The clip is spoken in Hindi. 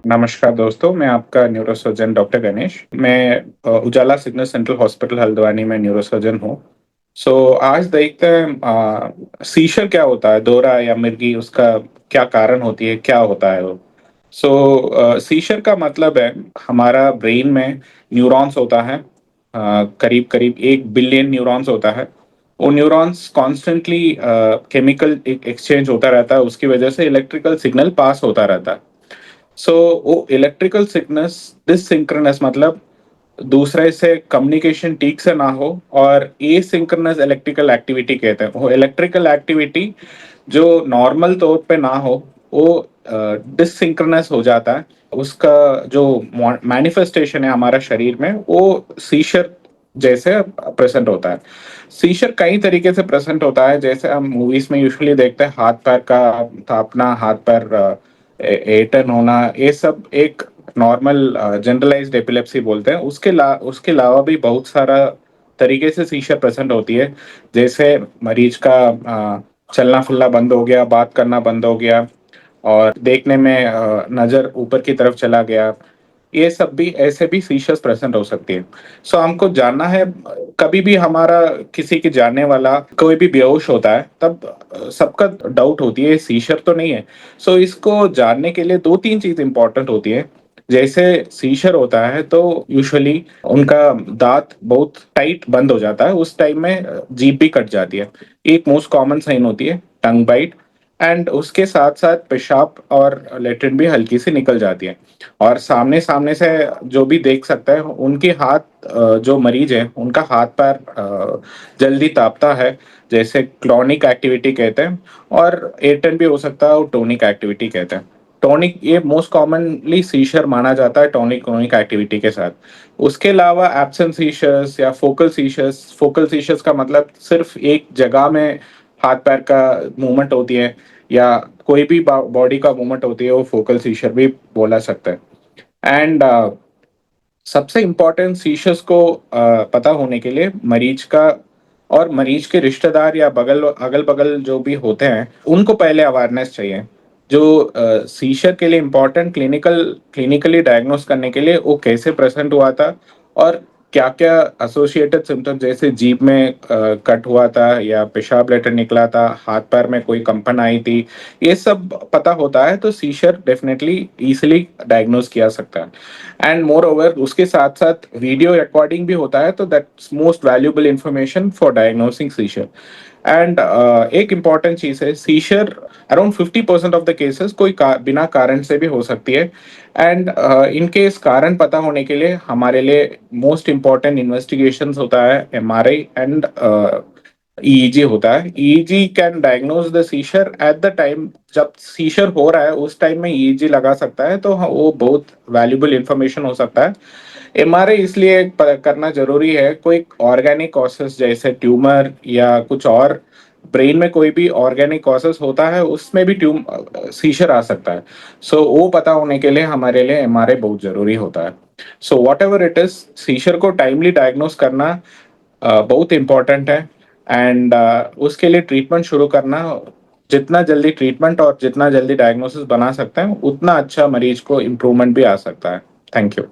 नमस्कार दोस्तों, मैं आपका न्यूरोसर्जन डॉक्टर गणेश। मैं उजाला सिग्नल सेंट्रल हॉस्पिटल हल्द्वानी में न्यूरोसर्जन हूँ। आज देखते हैं सीशर क्या होता है, दौरा या मिर्गी, उसका क्या कारण होती है, क्या होता है वो। सीशर का मतलब है हमारा ब्रेन में न्यूरॉन्स होता है। करीब करीब 1 बिलियन न्यूरॉन्स होता है। वो न्यूरॉन्स कॉन्स्टेंटली केमिकल एक्सचेंज होता रहता है, उसकी वजह से इलेक्ट्रिकल सिग्नल पास होता रहता है। सो वो इलेक्ट्रिकल सिग्नस डिसिंक्रोनस मतलब दूसरे से कम्युनिकेशन ठीक से ना हो, और एसिंक्रोनस इलेक्ट्रिकल एक्टिविटी कहते हैं। वो इलेक्ट्रिकल एक्टिविटी जो नॉर्मल तौर पे ना हो, वो डिसिंक्रोनस हो जाता है। उसका जो मैनिफेस्टेशन है हमारा शरीर में, वो सीशर जैसे प्रेजेंट होता है। सीशर कई तरीके से प्रेजेंट होता है, जैसे हम मूवीज में यूजुअली देखते हैं, हाथ पैर का थापना, हाथ पैर एटन होना, ये सब एक नॉर्मल जनरलाइज्ड एपिलेप्सी बोलते हैं। उसके अलावा भी बहुत सारा तरीके से सीशर प्रेजेंट होती है। जैसे मरीज का चलना फिरना बंद हो गया, बात करना बंद हो गया, और देखने में नजर ऊपर की तरफ चला गया। ये सब भी ऐसे भी सीशर्स प्रेजेंट हो सकती है। हमको जानना है, कभी भी हमारा किसी के जानने वाला कोई भी बेहोश होता है, तब सबका डाउट होती है सीशर तो नहीं है। इसको जानने के लिए दो तीन चीज इंपॉर्टेंट होती है। जैसे सीशर होता है तो यूजुअली उनका दांत बहुत टाइट बंद हो जाता है, उस टाइम में जीभ भी कट जाती है। एक मोस्ट कॉमन साइन होती है टंग बाइट। एंड उसके साथ साथ पेशाब और लेटरिन भी हल्की सी निकल जाती है। और सामने सामने से जो भी देख सकता है, उनके हाथ, जो मरीज है उनका हाथ पैर जल्दी तापता है, जैसे क्लॉनिक एक्टिविटी कहते हैं। और एटन भी हो सकता है, और टोनिक एक्टिविटी कहते हैं। टॉनिक ये मोस्ट कॉमनली सीशर माना जाता है टॉनिक क्रोनिक एक्टिविटी के साथ। उसके अलावा एब्सेंट सीशर्स या फोकल सीशर्स का मतलब सिर्फ एक जगह में हाथ पैर का मूवमेंट होती है, या कोई भी बॉडी का मूवमेंट होती है, वो फोकल सीशर भी बोला सकता है। एंड सबसे इम्पोर्टेंट सीशर्स को पता होने के लिए मरीज का और मरीज के रिश्तेदार या बगल अगल बगल जो भी होते हैं, उनको पहले अवेयरनेस चाहिए। जो सीशर के लिए इम्पोर्टेंट क्लिनिकली डायग्नोस करने के लिए वो कैसे प्रेजेंट हुआ था, और क्या क्या एसोसिएटेड सिम्टम्स, जैसे जीभ में कट हुआ था, या पेशाब लेटर निकला था, हाथ पैर में कोई कंपन आई थी, ये सब पता होता है तो सीशर डेफिनेटली इजिली डायग्नोस किया सकता है। एंड मोर ओवर उसके साथ साथ वीडियो रिकॉर्डिंग भी होता है, तो that's most valuable information for diagnosing seizure. And एक इम्पॉर्टेंट चीज है, seizure around 50% of the cases बिना कारण से भी हो सकती है। एंड इन केस कारण पता होने के लिए हमारे लिए मोस्ट इम्पॉर्टेंट इन्वेस्टिगेशंस होता है एमआरआई एंड ईईजी होता है। EEG can diagnose the seizure at the time जब सीशर हो रहा है, उस टाइम में ईईजी लगा सकता है, तो वो बहुत वैल्यूबल इंफॉर्मेशन हो सकता है। एमआरआई इसलिए करना जरूरी है, कोई ऑर्गेनिक कॉसेस जैसे ट्यूमर या कुछ और, ब्रेन में कोई भी ऑर्गेनिक कॉसेस होता है, उसमें भी सीशर आ सकता है। वो पता होने के लिए हमारे लिए एमआरआई बहुत जरूरी होता है। वॉट एवर इट इज, सीशर को टाइमली डायग्नोस करना बहुत इंपॉर्टेंट है। एंड उसके लिए ट्रीटमेंट शुरू करना, जितना जल्दी ट्रीटमेंट और जितना जल्दी डायग्नोसिस बना सकते हैं, उतना अच्छा मरीज को इम्प्रूवमेंट भी आ सकता है। Thank you.